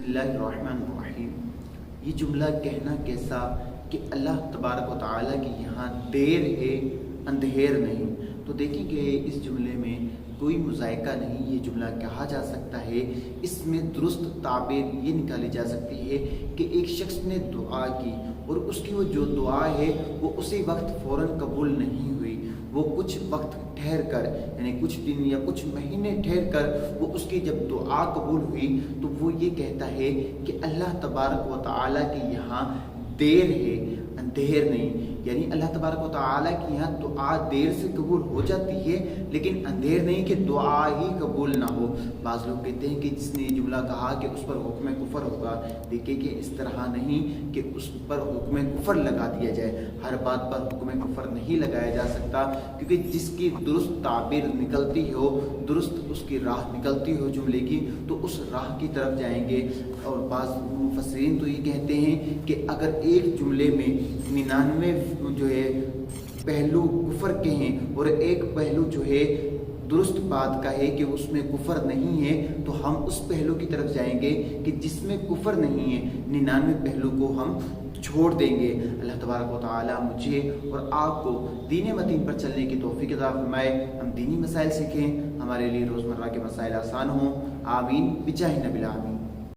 बिस्मिल्लाहिर्रहमानिर्रहीम। ये जुमला कहना कैसा कि अल्लाह तबारक व तआला की यहाँ देर है, अंधेर नहीं। तो देखेंगे इस जुमले में कोई मुज़ायका नहीं, ये जुमला कहा जा सकता है। इसमें दुरुस्त ताबीर ये निकाली जा सकती है कि एक शख्स ने दुआ की और उसकी वो जो दुआ है वो उसी वक्त फ़ौरन कबूल नहीं हुई, वो कुछ वक्त ठहर कर, यानी कुछ दिन या कुछ महीने ठहर कर वो उसकी जब दुआ कबूल हुई तो वो ये कहता है कि अल्लाह तबारक व तआला के यहाँ देर है, अंधेर नहीं। यानी अल्लाह तबारक व तआला की यहाँ दुआ देर से कबूल हो जाती है, लेकिन अंधेर नहीं कि दुआ ही कबूल ना हो। बाज़ लोग कहते हैं कि जिसने ये जुमला कहा कि उस पर हुक्म कुफर होगा। देखिए कि इस तरह नहीं कि उस पर हुक्म कुफर लगा दिया जाए, हर बात पर हुक्म कुफर नहीं लगाया जा सकता, क्योंकि जिसकी दुरुस्त ताबीर निकलती हो, दुरुस्त उसकी राह निकलती हो जुमले की, तो उस राह की तरफ जाएंगे। और बाज़ मुफस्सिरीन तो ये कहते हैं कि अगर एक जुमले में 99 जो है पहलू कुफर के हैं और एक पहलू जो है दुरुस्त बात का है कि उसमें कुफर नहीं है, तो हम उस पहलू की तरफ जाएंगे कि जिसमें कुफर नहीं है। 99 पहलू को हम छोड़ देंगे। अल्लाह तबारक व तआला मुझे और आपको दीन मतीन पर चलने की तौफीक अता फरमाए, हम दीनी मसाइल सीखें, हमारे लिए रोज़मर्रा के मसाइल आसान हों। आमीन बिजाहि नबिल आमीन।